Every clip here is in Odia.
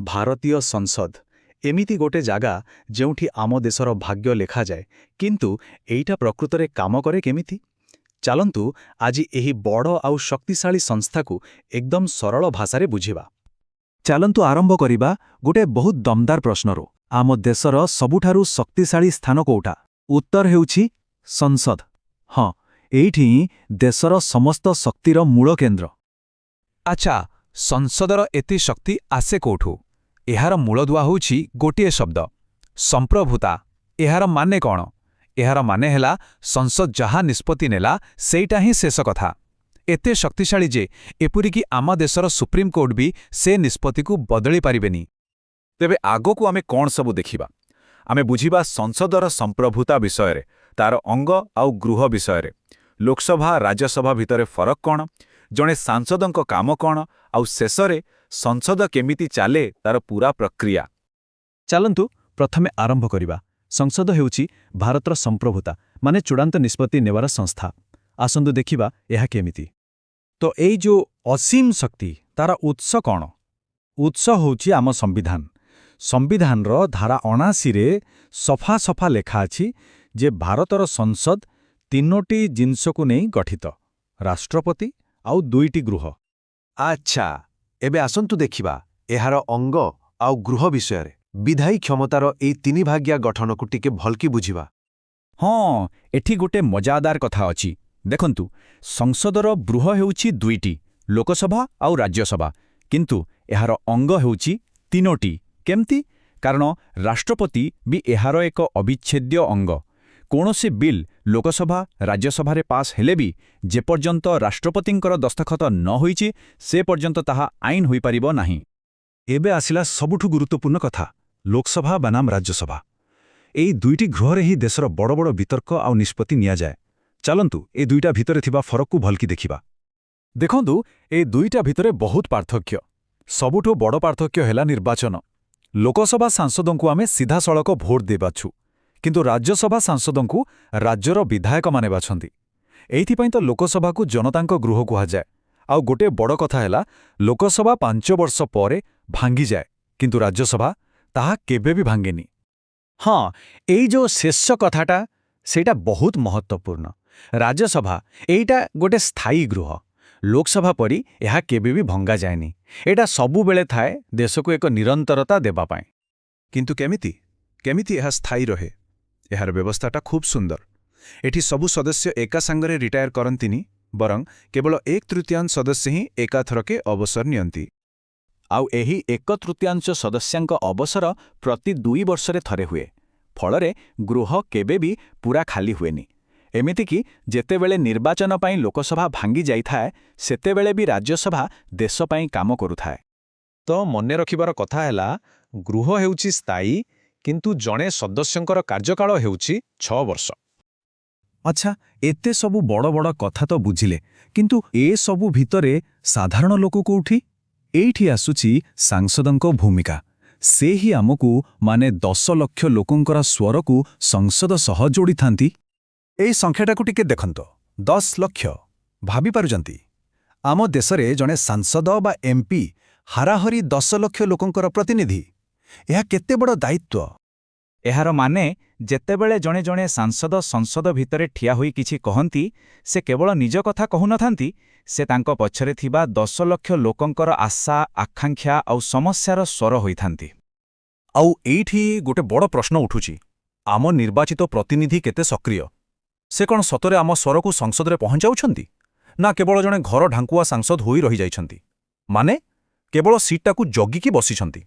ଭାରତୀୟ ସଂସଦ ଏମିତି ଗୋଟେ ଜାଗା ଯେଉଁଠି ଆମ ଦେଶର ଭାଗ୍ୟ ଲେଖାଯାଏ, କିନ୍ତୁ ଏଇଟା ପ୍ରକୃତରେ କାମ କରେ କେମିତି? ଚାଲନ୍ତୁ ଆଜି ଏହି ବଡ଼ ଆଉ ଶକ୍ତିଶାଳୀ ସଂସ୍ଥାକୁ ଏକଦମ ସରଳ ଭାଷାରେ ବୁଝିବା। ଚାଲନ୍ତୁ ଆରମ୍ଭ କରିବା ଗୋଟେ ବହୁତ ଦମଦାର ପ୍ରଶ୍ନରୁ। ଆମ ଦେଶର ସବୁଠାରୁ ଶକ୍ତିଶାଳୀ ସ୍ଥାନ କୋଉଟା? ଉତ୍ତର ହେଉଛି ସଂସଦ। ହଁ, ଏଇଠି ହିଁ ଦେଶର ସମସ୍ତ ଶକ୍ତିର ମୂଳ କେନ୍ଦ୍ର। ଆଚ୍ଛା, ସଂସଦର ଏତେ ଶକ୍ତି ଆସେ କୋଉଠୁ? ଏହାର ମୂଳଦୁଆ ହେଉଛି ଗୋଟିଏ ଶବ୍ଦ, ସମ୍ପ୍ରଭୁତା। ଏହାର ମାନେ କ'ଣ? ଏହାର ମାନେ ହେଲା ସଂସଦ ଯାହା ନିଷ୍ପତ୍ତି ନେଲା ସେଇଟା ହିଁ ଶେଷ କଥା। ଏତେ ଶକ୍ତିଶାଳୀ ଯେ ଏପରିକି ଆମ ଦେଶର ସୁପ୍ରିମକୋର୍ଟ ବି ସେ ନିଷ୍ପତ୍ତିକୁ ବଦଳି ପାରିବେନି। ତେବେ ଆଗକୁ ଆମେ କ'ଣ ସବୁ ଦେଖିବା? ଆମେ ବୁଝିବା ସଂସଦର ସମ୍ପ୍ରଭୁତା ବିଷୟରେ, ତାର ଅଙ୍ଗ ଆଉ ଗୃହ ବିଷୟରେ, ଲୋକସଭା ରାଜ୍ୟସଭା ଭିତରେ ଫରକ କ'ଣ, ଜଣେ ସାଂସଦଙ୍କ କାମ କ'ଣ, ଆଉ ଶେଷରେ ସଂସଦ କେମିତି ଚାଲେ ତାର ପୂରା ପ୍ରକ୍ରିୟା। ଚାଲନ୍ତୁ ପ୍ରଥମେ ଆରମ୍ଭ କରିବା। ସଂସଦ ହେଉଛି ଭାରତର ସମ୍ପ୍ରଭୁତା, ମାନେ ଚୂଡ଼ାନ୍ତ ନିଷ୍ପତ୍ତି ନେବାର ସଂସ୍ଥା। ଆସନ୍ତୁ ଦେଖିବା ଏହା କେମିତି। ତ ଏଇ ଯୋଉ ଅସୀମ ଶକ୍ତି, ତାର ଉତ୍ସ କ'ଣ? ଉତ୍ସ ହେଉଛି ଆମ ସମ୍ବିଧାନ। ସମ୍ବିଧାନର ଧାରା 79ରେ ସଫା ସଫା ଲେଖା ଅଛି ଯେ ଭାରତର ସଂସଦ ତିନୋଟି ଜିନିଷକୁ ନେଇ ଗଠିତ: ରାଷ୍ଟ୍ରପତି ଆଉ 2ଟି ଗୃହ। ଆଚ୍ଛା, ଏବେ ଆସନ୍ତୁ ଦେଖିବା ଏହାର ଅଙ୍ଗ ଆଉ ଗୃହ ବିଷୟରେ। ବିଧାୟୀ କ୍ଷମତାର ଏଇ ତିନିଭାଗିଆ ଗଠନକୁ ଟିକେ ଭଲକି ବୁଝିବା। ହଁ, ଏଠି ଗୋଟେ ମଜାଦାର କଥା ଅଛି। ଦେଖନ୍ତୁ, ସଂସଦର ଗୃହ ହେଉଛି 2ଟି, ଲୋକସଭା ଆଉ ରାଜ୍ୟସଭା, କିନ୍ତୁ ଏହାର ଅଙ୍ଗ ହେଉଛି 3ଟି। କେମିତି? କାରଣ ରାଷ୍ଟ୍ରପତି ବି ଏହାର ଏକ ଅବିଚ୍ଛେଦ୍ୟ ଅଙ୍ଗ। କୌଣସି ବିଲ୍ ଲୋକସଭା ରାଜ୍ୟସଭାରେ ପାସ୍ ହେଲେ ବି ଯେପର୍ଯ୍ୟନ୍ତ ରାଷ୍ଟ୍ରପତିଙ୍କର ଦସ୍ତଖତ ନ ହୋଇଛି ସେ ପର୍ଯ୍ୟନ୍ତ ତାହା ଆଇନ ହୋଇପାରିବ ନାହିଁ। ଏବେ ଆସିଲା ସବୁଠୁ ଗୁରୁତ୍ୱପୂର୍ଣ୍ଣ କଥା, ଲୋକସଭା ବନାମ ରାଜ୍ୟସଭା। ଏଇ 2ଟି ଗୃହରେ ହିଁ ଦେଶର ବଡ଼ ବଡ଼ ବିତର୍କ ଆଉ ନିଷ୍ପତ୍ତି ନିଆଯାଏ। ଚାଲନ୍ତୁ ଏ 2ଟା ଭିତରେ ଥିବା ଫରକକୁ ଭଲକି ଦେଖିବା। ଦେଖନ୍ତୁ, ଏ 2ଟା ଭିତରେ ବହୁତ ପାର୍ଥକ୍ୟ। ସବୁଠୁ ବଡ଼ ପାର୍ଥକ୍ୟ ହେଲା ନିର୍ବାଚନ। ଲୋକସଭା ସାଂସଦଙ୍କୁ ଆମେ ସିଧାସଳଖ ଭୋଟ ଦେବାଛୁ, କିନ୍ତୁ ରାଜ୍ୟସଭା ସାଂସଦଙ୍କୁ ରାଜ୍ୟର ବିଧାୟକମାନେ ବାଛନ୍ତି। ଏଇଥିପାଇଁ ତ ଲୋକସଭାକୁ ଜନତାଙ୍କ ଗୃହ କୁହାଯାଏ। ଆଉ ଗୋଟେ ବଡ଼ କଥା ହେଲା, ଲୋକସଭା 5 ବର୍ଷ ପରେ ଭାଙ୍ଗିଯାଏ, କିନ୍ତୁ ରାଜ୍ୟସଭା ତାହା କେବେ ବି ଭାଙ୍ଗେନି। ହଁ, ଏଇ ଯୋଉ ଶେଷ କଥାଟା, ସେଇଟା ବହୁତ ମହତ୍ତ୍ୱପୂର୍ଣ୍ଣ। ରାଜ୍ୟସଭା ଏଇଟା ଗୋଟେ ସ୍ଥାୟୀ ଗୃହ। ଲୋକସଭା ପରି ଏହା କେବେ ବି ଭଙ୍ଗାଯାଏନି। ଏଇଟା ସବୁବେଳେ ଥାଏ ଦେଶକୁ ଏକ ନିରନ୍ତରତା ଦେବା ପାଇଁ। କିନ୍ତୁ କେମିତି ଏହା ସ୍ଥାୟୀ ରହେ? ଏହାର ବ୍ୟବସ୍ଥାଟା ଖୁବ୍ ସୁନ୍ଦର। ଏଠି ସବୁ ସଦସ୍ୟ ଏକା ସାଙ୍ଗରେ ରିଟାୟାର କରନ୍ତିନି, ବରଂ କେବଳ 1/3 ସଦସ୍ୟ ହିଁ ଏକାଥରକେ ଅବସର ନିଅନ୍ତି। ଆଉ ଏହି 1/3 ସଦସ୍ୟଙ୍କ ଅବସର ପ୍ରତି 2 ବର୍ଷରେ ଥରେ ହୁଏ। ଫଳରେ ଗୃହ କେବେ ବି ପୁରା ଖାଲି ହୁଏନି। ଏମିତିକି ଯେତେବେଳେ ନିର୍ବାଚନ ପାଇଁ ଲୋକସଭା ଭାଙ୍ଗି ଯାଇଥାଏ, ସେତେବେଳେ ବି ରାଜ୍ୟସଭା ଦେଶ ପାଇଁ କାମ କରୁଥାଏ। ତ ମନେ ରଖିବାର କଥା ହେଲା, ଗୃହ ହେଉଛି ସ୍ଥାୟୀ, କିନ୍ତୁ ଜଣେ ସଦସ୍ୟଙ୍କର କାର୍ଯ୍ୟକାଳ ହେଉଛି 6 ବର୍ଷ। ଆଚ୍ଛା, ଏତେ ସବୁ ବଡ଼ ବଡ଼ କଥା ତ ବୁଝିଲେ, କିନ୍ତୁ ଏସବୁ ଭିତରେ ସାଧାରଣ ଲୋକ କୋଉଠି? ଏଇଠି ଆସୁଛି ସାଂସଦଙ୍କ ଭୂମିକା। ସେ ହିଁ ଆମକୁ, ମାନେ 10 ଲକ୍ଷ ଲୋକଙ୍କର ସ୍ୱରକୁ ସଂସଦ ସହ ଯୋଡ଼ିଥାନ୍ତି। ଏଇ ସଂଖ୍ୟାଟାକୁ ଟିକେ ଦେଖନ୍ତୁ, 10 ଲକ୍ଷ। ଭାବିପାରୁଛନ୍ତି? ଆମ ଦେଶରେ ଜଣେ ସାଂସଦ ବା MP ହାରାହାରି 10 ଲକ୍ଷ ଲୋକଙ୍କର ପ୍ରତିନିଧି। ଏହା କେତେ ବଡ଼ ଦାୟିତ୍ୱ! ଏହାର ମାନେ ଯେତେବେଳେ ଜଣେ ଜଣେ ସାଂସଦ ସଂସଦ ଭିତରେ ଠିଆ ହୋଇ କିଛି କହନ୍ତି, ସେ କେବଳ ନିଜ କଥା କହୁନଥାନ୍ତି, ସେ ତାଙ୍କ ପଛରେ ଥିବା 10 ଲକ୍ଷ ଲୋକଙ୍କର ଆଶା, ଆକାଂକ୍ଷା ଆଉ ସମସ୍ୟାର ସ୍ୱର ହୋଇଥାନ୍ତି। ଆଉ ଏଇଠି ଗୋଟେ ବଡ଼ ପ୍ରଶ୍ନ ଉଠୁଛି, ଆମ ନିର୍ବାଚିତ ପ୍ରତିନିଧି କେତେ ସକ୍ରିୟ? ସେ କ'ଣ ସତରେ ଆମ ସ୍ୱରକୁ ସଂସଦରେ ପହଞ୍ଚାଉଛନ୍ତି, ନା କେବଳ ଜଣେ ଘର ଢାଙ୍କୁଆ ସାଂସଦ ହୋଇ ରହିଯାଇଛନ୍ତି? ମାନେ କେବଳ ସିଟ୍ଟାକୁ ଜଗିକି ବସିଛନ୍ତି।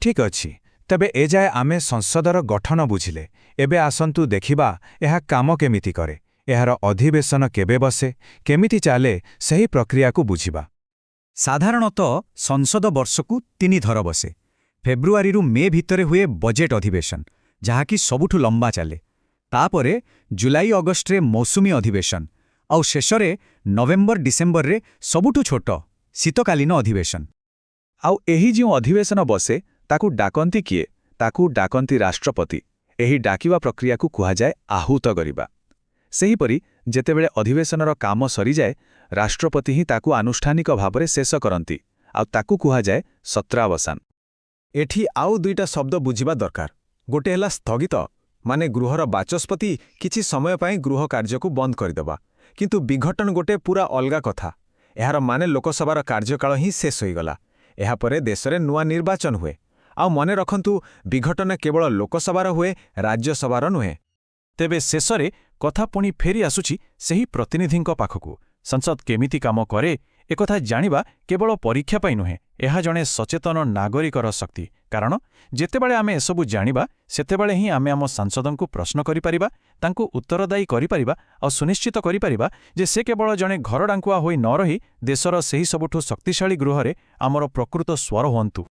ଠିକ୍ ଅଛି, ତେବେ ଏଯାଏ ଆମେ ସଂସଦର ଗଠନ ବୁଝିଲେ। ଏବେ ଆସନ୍ତୁ ଦେଖିବା ଏହା କାମ କେମିତି କରେ। ଏହାର ଅଧିବେଶନ କେବେ ବସେ, କେମିତି ଚାଲେ, ସେହି ପ୍ରକ୍ରିୟାକୁ ବୁଝିବା। ସାଧାରଣତଃ ସଂସଦ ବର୍ଷକୁ 3 ଥର ବସେ। ଫେବୃଆରୀରୁ ମେ ଭିତରେ ହୁଏ ବଜେଟ୍ ଅଧିବେଶନ, ଯାହାକି ସବୁଠୁ ଲମ୍ବା ଚାଲେ। ତାପରେ ଜୁଲାଇ ଅଗଷ୍ଟରେ ମୌସୁମୀ ଅଧିବେଶନ, ଆଉ ଶେଷରେ ନଭେମ୍ବର ଡିସେମ୍ବରରେ ସବୁଠୁ ଛୋଟ ଶୀତକାଳୀନ ଅଧିବେଶନ। ଆଉ ଏହି ଯେଉଁ ଅଧିବେଶନ ବସେ, ତାକୁ ଡାକନ୍ତି କିଏ? ତାକୁ ଡାକନ୍ତି ରାଷ୍ଟ୍ରପତି। ଏହି ଡାକିବା ପ୍ରକ୍ରିୟାକୁ କୁହାଯାଏ ଆହୁତ କରିବା। ସେହିପରି ଯେତେବେଳେ ଅଧିବେଶନର କାମ ସରିଯାଏ, ରାଷ୍ଟ୍ରପତି ହିଁ ତାକୁ ଆନୁଷ୍ଠାନିକ ଭାବରେ ଶେଷ କରନ୍ତି, ଆଉ ତାକୁ କୁହାଯାଏ ସତ୍ରାବସାନ। ଏଠି ଆଉ ଦୁଇଟା ଶବ୍ଦ ବୁଝିବା ଦରକାର। ଗୋଟେ ହେଲା ସ୍ଥଗିତ, ମାନେ ଗୃହର ବାଚସ୍ପତି କିଛି ସମୟ ପାଇଁ ଗୃହ କାର୍ଯ୍ୟକୁ ବନ୍ଦ କରିଦେବା। କିନ୍ତୁ ବିଘଟନ ଗୋଟେ ପୂରା ଅଲଗା କଥା। ଏହାର ମାନେ ଲୋକସଭାର କାର୍ଯ୍ୟକାଳ ହିଁ ଶେଷ ହୋଇଗଲା। ଏହାପରେ ଦେଶରେ ନୂଆ ନିର୍ବାଚନ ହୁଏ। ଆଉ ମନେ ରଖନ୍ତୁ, ବିଘଟନ କେବଳ ଲୋକସଭାର ହୁଏ, ରାଜ୍ୟସଭାର ନୁହେଁ। ତେବେ ଶେଷରେ କଥା ପୁଣି ଫେରି ଆସୁଛି ସେହି ପ୍ରତିନିଧିଙ୍କ ପାଖକୁ। ସଂସଦ କେମିତି କାମ କରେ ଏକଥା ଜାଣିବା କେବଳ ପରୀକ୍ଷା ପାଇଁ ନୁହେଁ, ଏହା ଜଣେ ସଚେତନ ନାଗରିକର ଶକ୍ତି। କାରଣ ଯେତେବେଳେ ଆମେ ଏସବୁ ଜାଣିବା, ସେତେବେଳେ ହିଁ ଆମେ ଆମ ସାଂସଦଙ୍କୁ ପ୍ରଶ୍ନ କରିପାରିବା, ତାଙ୍କୁ ଉତ୍ତରଦାୟୀ କରିପାରିବା ଆଉ ସୁନିଶ୍ଚିତ କରିପାରିବା ଯେ ସେ କେବଳ ଜଣେ ଘରଡାଙ୍କୁଆ ହୋଇ ନ ରହି ଦେଶର ସେହି ସବୁଠୁ ଶକ୍ତିଶାଳୀ ଗୃହରେ ଆମର ପ୍ରକୃତ ସ୍ୱର ହୁଅନ୍ତୁ।